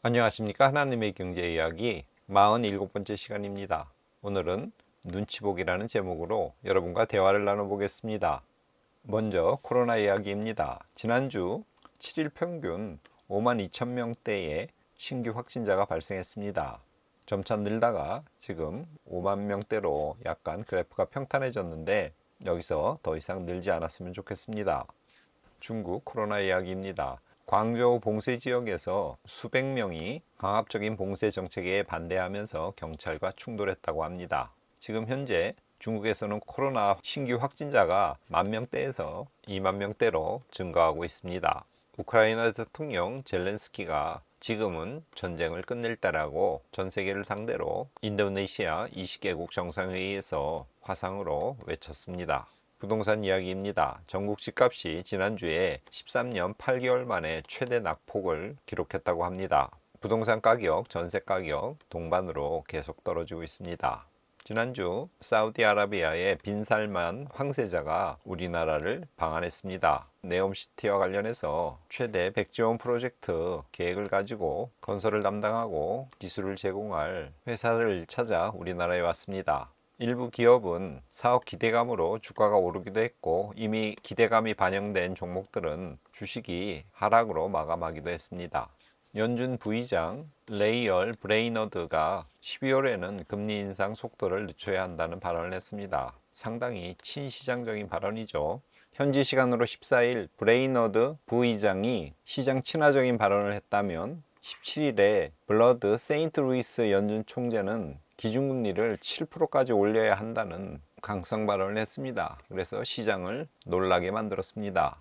안녕하십니까. 하나님의 경제 이야기 47번째 시간입니다. 오늘은 눈치보기라는 제목으로 여러분과 대화를 나눠보겠습니다. 먼저 코로나 이야기입니다. 지난주 7일 평균 52,000명대의 신규 확진자가 발생했습니다. 점차 늘다가 지금 5만 명대로 약간 그래프가 평탄해졌는데 여기서 더 이상 늘지 않았으면 좋겠습니다. 중국 코로나 이야기입니다. 광저우 봉쇄 지역에서 수백 명이 강압적인 봉쇄 정책에 반대하면서 경찰과 충돌했다고 합니다. 지금 현재 중국에서는 코로나 신규 확진자가 10,000명대에서 20,000명대로 증가하고 있습니다. 우크라이나 대통령 젤렌스키가 지금은 전쟁을 끝낼 때라고 전 세계를 상대로 인도네시아 20개국 정상회의에서 화상으로 외쳤습니다. 부동산 이야기입니다. 전국 집값이 지난주에 13년 8개월 만에 최대 낙폭을 기록했다고 합니다. 부동산 가격, 전세 가격 동반으로 계속 떨어지고 있습니다. 지난주 사우디아라비아의 빈살만 황세자가 우리나라를 방한했습니다. 네옴시티와 관련해서 최대 100조 원 프로젝트 계획을 가지고 건설을 담당하고 기술을 제공할 회사를 찾아 우리나라에 왔습니다. 일부 기업은 사업 기대감으로 주가가 오르기도 했고 이미 기대감이 반영된 종목들은 주식이 하락으로 마감하기도 했습니다. 연준 부의장 레이얼 브레이너드가 12월에는 금리 인상 속도를 늦춰야 한다는 발언을 했습니다. 상당히 친시장적인 발언이죠. 현지 시간으로 14일 브레이너드 부의장이 시장 친화적인 발언을 했다면 17일에 블러드 세인트루이스 연준 총재는 기준금리를 7%까지 올려야 한다는 강성 발언을 했습니다. 그래서 시장을 놀라게 만들었습니다.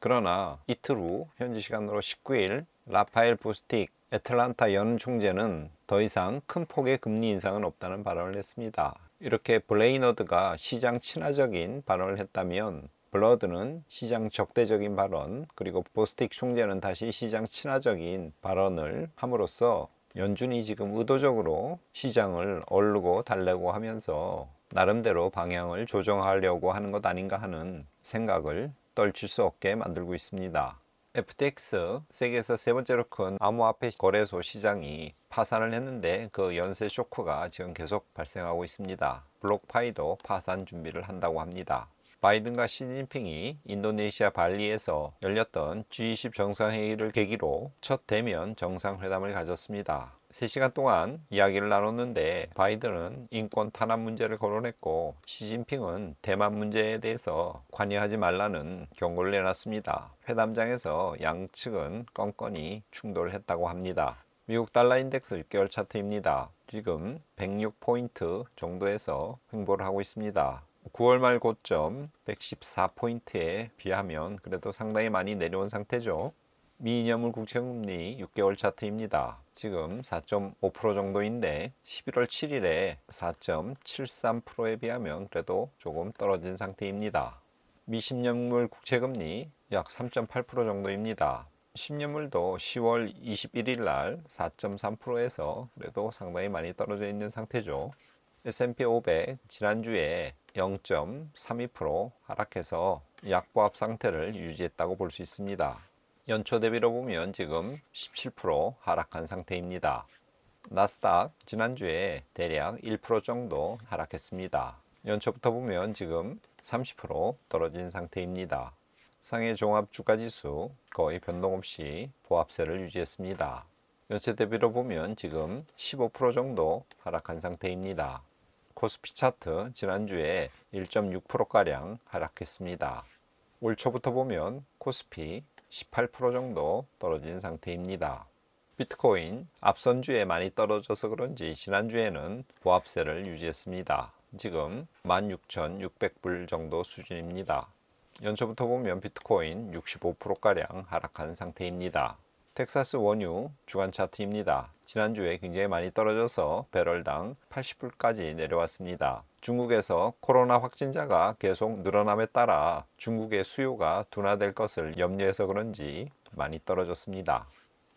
그러나 이틀 후 현지 시간으로 19일 라파엘 보스틱 애틀란타 연은 총재는 더 이상 큰 폭의 금리 인상은 없다는 발언을 했습니다. 이렇게 브레이너드가 시장 친화적인 발언을 했다면 블러드는 시장 적대적인 발언, 그리고 보스틱 총재는 다시 시장 친화적인 발언을 함으로써 연준이 지금 의도적으로 시장을 얼르고 달래고 하면서 나름대로 방향을 조정하려고 하는 것 아닌가 하는 생각을 떨칠 수 없게 만들고 있습니다. FTX, 세계에서 세 번째로 큰 암호화폐 거래소 시장이 파산을 했는데 그 연쇄 쇼크가 지금 계속 발생하고 있습니다. 블록파이도 파산 준비를 한다고 합니다. 바이든과 시진핑이 인도네시아 발리에서 열렸던 G20 정상회의를 계기로 첫 대면 정상회담을 가졌습니다. 3시간 동안 이야기를 나눴는데 바이든은 인권 탄압 문제를 거론했고 시진핑은 대만 문제에 대해서 관여하지 말라는 경고를 내놨습니다. 회담장에서 양측은 건건이 충돌했다고 합니다. 미국 달러 인덱스 6개월 차트입니다. 지금 106포인트 정도에서 횡보를 하고 있습니다. 9월 말 고점 114포인트에 비하면 그래도 상당히 많이 내려온 상태죠. 미이념물 국채금리 6개월 차트입니다. 지금 4.5% 정도인데 11월 7일에 4.73%에 비하면 그래도 조금 떨어진 상태입니다. 미 10년물 국채금리 약 3.8% 정도입니다. 10년물도 10월 21일 날 4.3%에서 그래도 상당히 많이 떨어져 있는 상태죠. S&P 500 지난주에 0.32% 하락해서 약보합 상태를 유지했다고 볼 수 있습니다. 연초 대비로 보면 지금 17% 하락한 상태입니다. 나스닥 지난주에 대략 1% 정도 하락했습니다. 연초부터 보면 지금 30% 떨어진 상태입니다. 상해 종합 주가지수 거의 변동 없이 보합세를 유지했습니다. 연초 대비로 보면 지금 15% 정도 하락한 상태입니다. 코스피 차트 지난주에 1.6%가량 하락했습니다. 올 초부터 보면 코스피 18% 정도 떨어진 상태입니다. 비트코인 앞선 주에 많이 떨어져서 그런지 지난주에는 보합세를 유지했습니다. 지금 16,600불 정도 수준입니다. 연초부터 보면 비트코인 65%가량 하락한 상태입니다. 텍사스 원유 주간 차트입니다. 지난주에 굉장히 많이 떨어져서 배럴당 80불까지 내려왔습니다. 중국에서 코로나 확진자가 계속 늘어남에 따라 중국의 수요가 둔화될 것을 염려해서 그런지 많이 떨어졌습니다.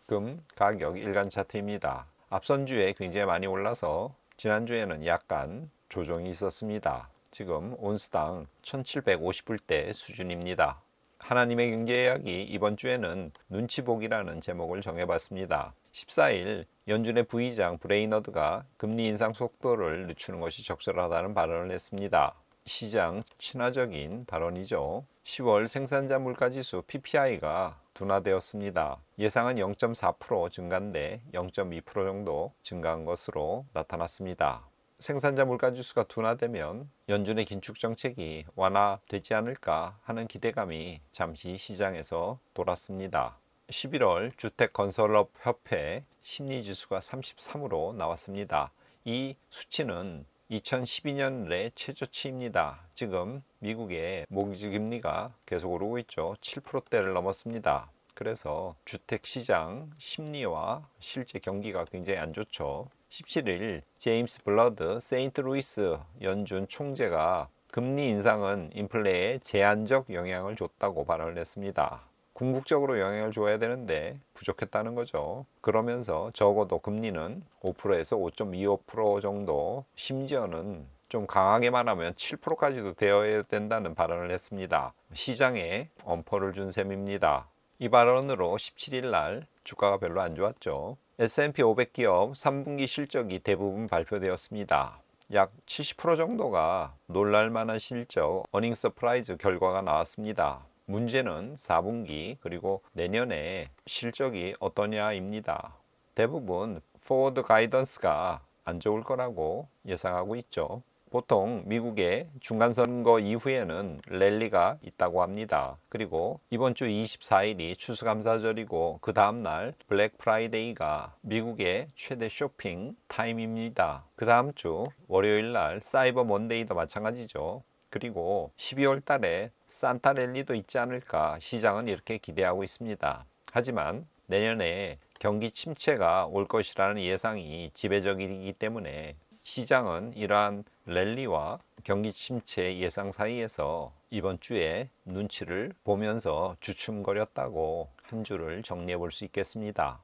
금 가격 일간 차트입니다. 앞선 주에 굉장히 많이 올라서 지난주에는 약간 조정이 있었습니다. 지금 온스당 1750불대 수준입니다. 하나님의 경제 이야기 이번 주에는 눈치보기라는 제목을 정해봤습니다. 14일 연준의 부의장 브레이너드가 금리 인상 속도를 늦추는 것이 적절하다는 발언을 했습니다. 시장 친화적인 발언이죠. 10월 생산자 물가지수 PPI가 둔화되었습니다. 예상은 0.4% 증가인데 0.2% 정도 증가한 것으로 나타났습니다. 생산자 물가지수가 둔화되면 연준의 긴축 정책이 완화되지 않을까 하는 기대감이 잠시 시장에서 돌았습니다. 11월 주택건설업협회 심리지수가 33으로 나왔습니다. 이 수치는 2012년 내 최저치입니다. 지금 미국의 모기지 금리가 계속 오르고 있죠. 7%대를 넘었습니다. 그래서 주택시장 심리와 실제 경기가 굉장히 안 좋죠. 17일 제임스 블러드 세인트루이스 연준 총재가 금리 인상은 인플레에 제한적 영향을 줬다고 발언을 했습니다. 궁극적으로 영향을 줘야 되는데 부족했다는 거죠. 그러면서 적어도 금리는 5%에서 5.25% 정도, 심지어는 좀 강하게 말하면 7%까지도 되어야 된다는 발언을 했습니다. 시장에 엄포를 준 셈입니다. 이 발언으로 17일 날 주가가 별로 안 좋았죠. S&P 500기업 3분기 실적이 대부분 발표되었습니다. 약 70% 정도가 놀랄만한 실적, 어닝 서프라이즈 결과가 나왔습니다. 문제는 4분기 그리고 내년에 실적이 어떠냐입니다. 대부분 포워드 가이던스가 안 좋을 거라고 예상하고 있죠. 보통 미국의 중간선거 이후에는 랠리가 있다고 합니다. 그리고 이번 주 24일이 추수감사절이고 그 다음날 블랙 프라이데이가 미국의 최대 쇼핑 타임입니다. 그 다음 주 월요일날 사이버 먼데이도 마찬가지죠. 그리고 12월 달에 산타 랠리도 있지 않을까 시장은 이렇게 기대하고 있습니다. 하지만 내년에 경기 침체가 올 것이라는 예상이 지배적이기 때문에 시장은 이러한 랠리와 경기 침체 예상 사이에서 이번 주에 눈치를 보면서 주춤거렸다고 한 주를 정리해 볼 수 있겠습니다.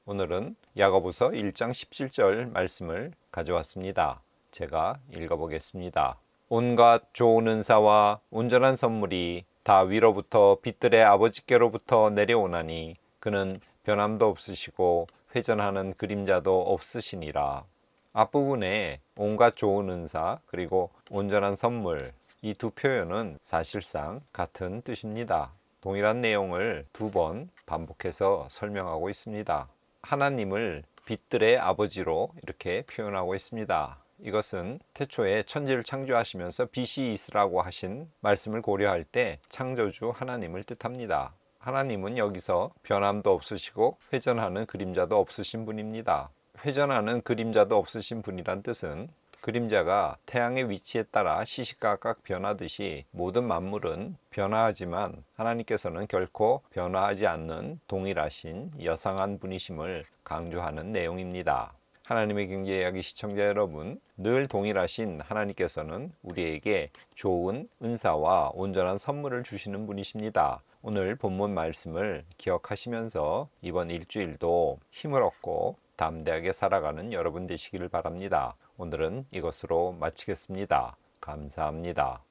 오늘은 야고보서 1장 17절 말씀을 가져왔습니다. 제가 읽어보겠습니다. 온갖 좋은 은사와 온전한 선물이 다 위로부터 빛들의 아버지께로부터 내려오나니 그는 변함도 없으시고 회전하는 그림자도 없으시니라. 앞부분에 온갖 좋은 은사 그리고 온전한 선물, 이 두 표현은 사실상 같은 뜻입니다. 동일한 내용을 두 번 반복해서 설명하고 있습니다. 하나님을 빛들의 아버지로 이렇게 표현하고 있습니다. 이것은 태초에 천지를 창조하시면서 빛이 있으라고 하신 말씀을 고려할 때 창조주 하나님을 뜻합니다. 하나님은 여기서 변함도 없으시고 회전하는 그림자도 없으신 분입니다. 회전하는 그림자도 없으신 분이란 뜻은 그림자가 태양의 위치에 따라 시시각각 변하듯이 모든 만물은 변화하지만 하나님께서는 결코 변화하지 않는 동일하신 여상한 분이심을 강조하는 내용입니다. 하나님의 경제 이야기 시청자 여러분, 늘 동일하신 하나님께서는 우리에게 좋은 은사와 온전한 선물을 주시는 분이십니다. 오늘 본문 말씀을 기억하시면서 이번 일주일도 힘을 얻고 담대하게 살아가는 여러분 되시기를 바랍니다. 오늘은 이것으로 마치겠습니다. 감사합니다.